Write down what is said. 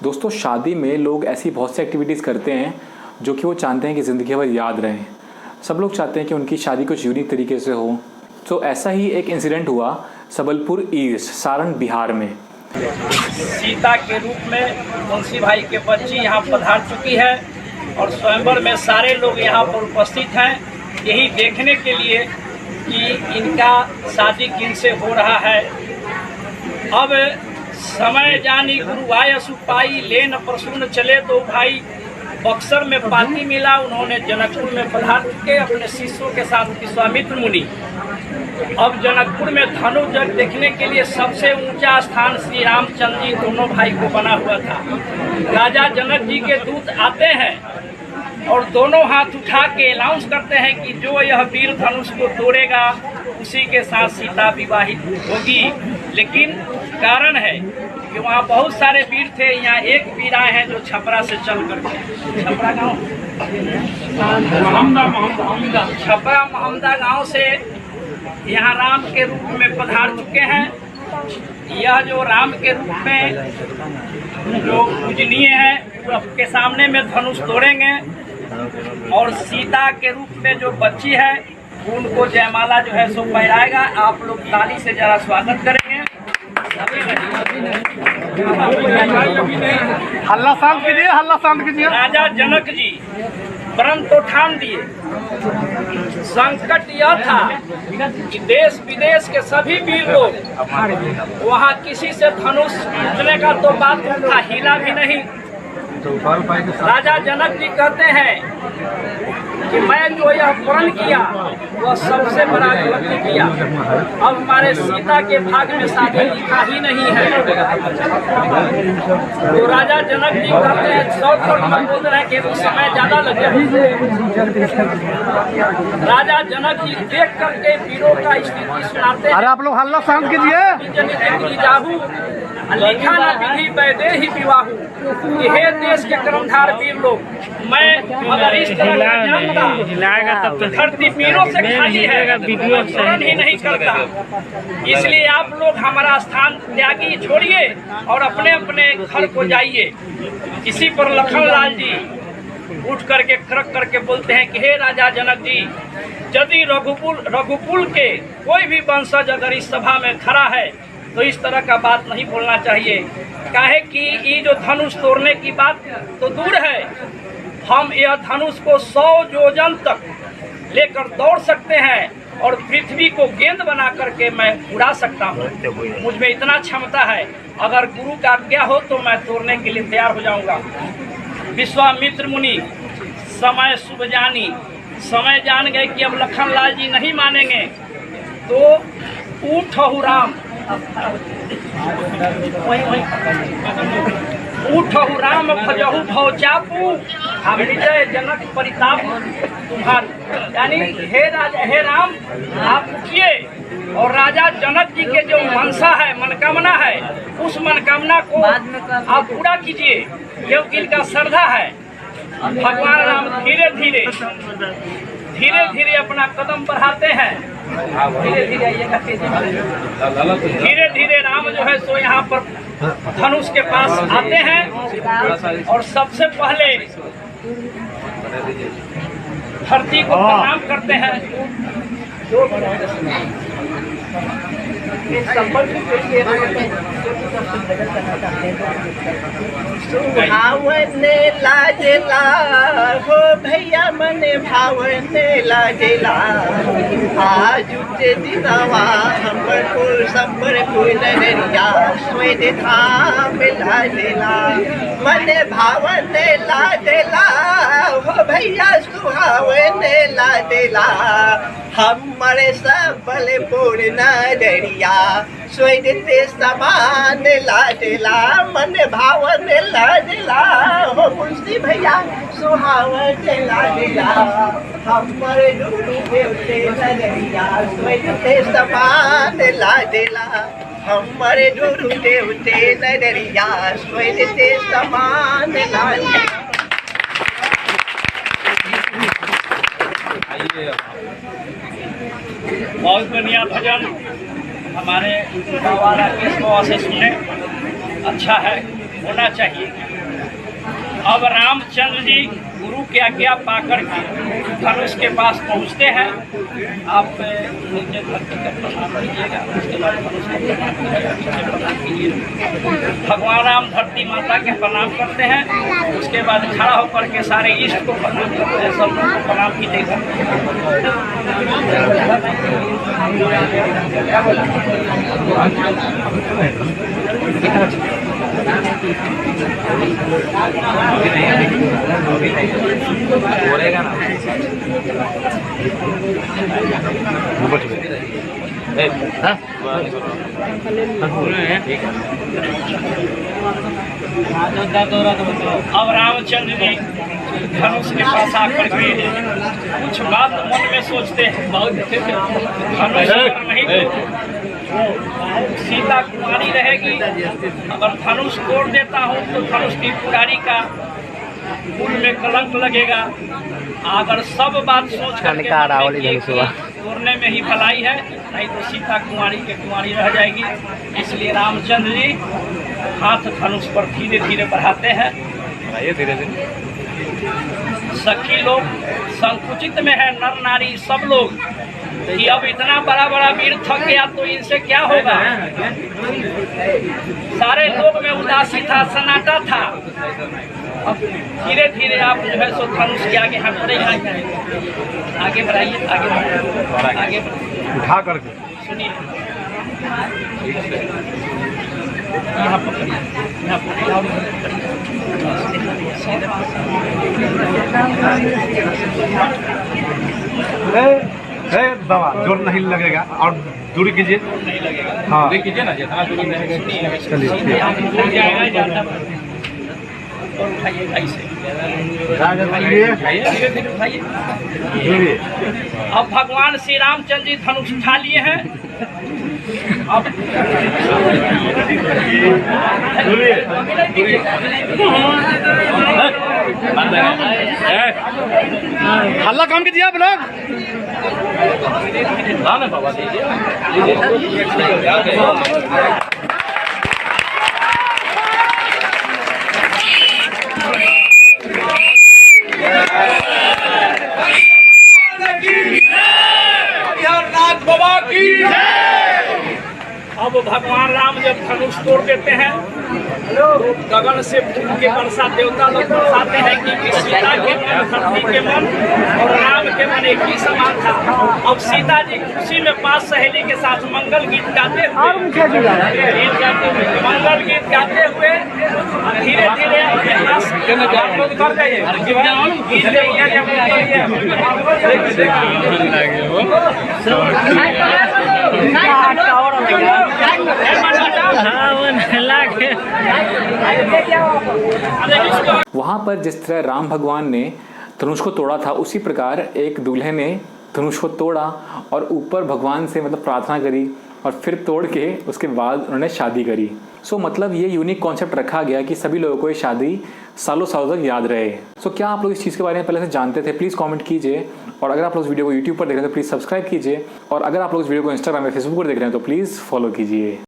दोस्तों, शादी में लोग ऐसी बहुत सी एक्टिविटीज़ करते हैं जो कि वो चाहते हैं कि ज़िंदगी भर याद रहें। सब लोग चाहते हैं कि उनकी शादी कुछ यूनिक तरीके से हो। तो ऐसा ही एक इंसिडेंट हुआ सबलपुर ईस्ट, सारण, बिहार में। सीता के रूप में मुंशी भाई के बच्ची यहाँ पधार चुकी है और स्वयंवर में सारे लोग यहाँ पर उपस्थित हैं, यही देखने के लिए कि इनका शादी किनसे हो रहा है। अब समय जानी गुरु आय सुपाई, ले न प्रसून चले दो भाई। बक्सर में पाती मिला, उन्होंने जनकपुर में पधार चुके अपने शिष्यों के साथ विश्वामित्र मुनि। अब जनकपुर में धनु यज्ञ देखने के लिए सबसे ऊंचा स्थान श्री रामचंद्र जी दोनों भाई को बना हुआ था। राजा जनक जी के दूत आते हैं और दोनों हाथ उठा के अनाउंस करते हैं कि जो यह वीर धनुष को तोड़ेगा उसी के साथ सीता विवाहित होगी। लेकिन कारण है कि वहाँ बहुत सारे वीर थे, यहाँ एक वीर आए हैं जो छपरा से चल करके, छपरा गाँव, छपरा महमदा गाँव से यहाँ राम के रूप में पधार चुके हैं। यह जो राम के रूप में जो पूजनीय है सबके सामने में धनुष तोड़ेंगे और सीता के रूप में जो बच्ची है उनको जयमाला जो है सो पहराएगा। आप लोग ताली से जरा स्वागत करेंगे। हल्ला शांत कीजिए, हल्ला शांत कीजिए। राजा जनक जी व्रत तो ठान दिए। संकट यह था कि देश विदेश के सभी वीर लोग वहाँ किसी से धनुष टूटने का तो बात था, हिला भी नहीं। राजा जनक जी कहते हैं कि मैं जो यह प्रण किया वह सबसे बड़ा गलती किया। अब हमारे सीता के भाग में शादी लिखा ही नहीं है। तो राजा जनक जी कहते हैं 100 बोल रहे हैं कि समय ज्यादा लग जाए। राजा जनक जी देख करके वीरों का स्थिति सुनाते हैं। अरे आप लोग हल्ला शांत कीजिए। जाहू लिखा ना विधि वैदे ही विवाहू। हे देश के कर्मधार वीर लोग, मैं अगर इस तरह जानता तो धरती वीरों से खाली है, स्मरण ही नहीं करता। इसलिए आप लोग हमारा स्थान त्यागी छोड़िए और अपने अपने घर को जाइए। इसी पर लखनलाल जी उठ करके खड़क करके बोलते हैं कि हे राजा जनक जी, यदि रघुकुल के कोई भी वंशज अगर इस सभा में खड़ा है तो इस तरह का बात नहीं बोलना चाहिए। काहे कि ये जो धनुष तोड़ने की बात तो दूर है, हम यह धनुष को 100 योजन तक लेकर दौड़ सकते हैं और पृथ्वी को गेंद बना करके मैं उड़ा सकता हूँ। मुझ में इतना क्षमता है, अगर गुरु का आज्ञा हो तो मैं तोड़ने के लिए तैयार हो जाऊंगा। विश्वामित्र मुनि समय शुभ जानी, समय जान गए कि अब लखनलाल जी नहीं मानेंगे, तो उठहु राम, उठहु राम भजहु भव चापू, विजय जनक परिताप तुम्हार। यानी हे राम आप उठिए और राजा जनक जी के जो मनसा है, मनकामना है, उस मनकामना को आप पूरा कीजिए क्योंकि इनका श्रद्धा है। भगवान राम धीरे धीरे अपना कदम बढ़ाते हैं। धीरे धीरे राम जो है सो यहाँ पर धनुष के पास आते हैं और सबसे पहले धरती को प्रणाम करते हैं। भावने लाजला हो भैया मने भावने लाजला, आज उच्चे दिनवा हमर कुल संबर कुल नरिया स्वेद धाम लाजला। मने भावने लाजला हो भैया सुहावने लाजला, हमारे सबल पूर्ण दरिया स्वेद ते समान लाजला। मन भावन लाजला हो मुंशी भैया सुहावन लाजला, हमारे गुरु देवते नगरिया स्वेद ते समान लाजला। हमारे गुरु देवते नगरिया स्वेद ते समान लाजला। बहुत बढ़िया भजन हमारे बाबा राकेश बाबा से सुने, अच्छा है, होना चाहिए। अब रामचंद्र जी गुरु की आज्ञा पाकर के धनुष के पास पहुंचते हैं। आप नीचे धरती का प्रणाम कीजिएगा, उसके बाद धनुष का प्रणाम कीजिएगा, नीचे प्रणाम कीजिए। भगवान राम धरती माता के प्रणाम करते हैं, उसके बाद खड़ा होकर के सारे इष्ट को प्रणाम करते हैं। सब लोग को प्रणाम कीजिएगा। अब रामचंद्र जी धनुष के पास आकर के कुछ बात मन में सोचते हैं। धनुष नहीं तो सीता कुमारी रहेगी, अगर धनुष तोड़ देता हूँ तो धनुष की पुकारी का कुल में कलंक लगेगा। अगर सब बात सोच करके तोड़ने में ही भलाई है, नहीं तो सीता कुमारी के कुमारी रह जाएगी। इसलिए रामचंद्र जी हाथ धनुष पर धीरे धीरे बढ़ाते हैं। धीरे धीरे सखी लोग संकुचित में है, नर नारी सब लोग, कि अब इतना बड़ा बड़ा वीर थक गया तो इनसे क्या होगा। सारे लोग में उदासी था, सन्नाटा था। अब धीरे धीरे आप जो है सो धनुष के आगे हाथ बढ़ाइए, आगे बढ़ाइए, आगे बढ़ाइए, आगे उठा करके सुनिए। यहाँ पकड़िए, यहाँ पकड़िए। बाबा जोर नहीं लगेगा और दूरी कीजिए। नहीं लगेगा, हाँ कीजिए ना, जितना दूरी रहेगा। चलिए और उठाइए ऐसे, उठाइए। धीरे उठाइए। अब भगवान श्री रामचंद्र जी धनुष उठा लिए हैं। अब हल्ला काम कीजिए आप लोग। बाबा की अब भगवान राम जब धनुष तोड़ देते हैं तो गगन से फूल के वर्षा देवता लोग बरसाते हैं कि सीता के मन, धरती के मन और राम के मन एक ही समान था। अब सीता जी खुशी में 5 सहेली के साथ मंगल गीत गाते हुए धीरे धीरे वहाँ पर जिस तरह राम भगवान ने धनुष को तोड़ा था, उसी प्रकार एक दूल्हे ने धनुष को तोड़ा और ऊपर भगवान से मतलब प्रार्थना करी और फिर तोड़ के उसके बाद उन्होंने शादी करी। सो मतलब ये यूनिक कॉन्सेप्ट रखा गया कि सभी लोगों को ये शादी सालों सालों तक याद रहे। सो क्या आप लोग इस चीज़ के बारे में पहले से जानते थे? प्लीज़ कमेंट कीजिए। और अगर आप लोग इस वीडियो को यूट्यूब पर देख रहे हैं तो प्लीज़ सब्सक्राइब कीजिए। और अगर आप लोग इस वीडियो को इंस्टाग्राम या फेसबुक पर देख रहे हैं तो प्लीज़ फॉलो कीजिए।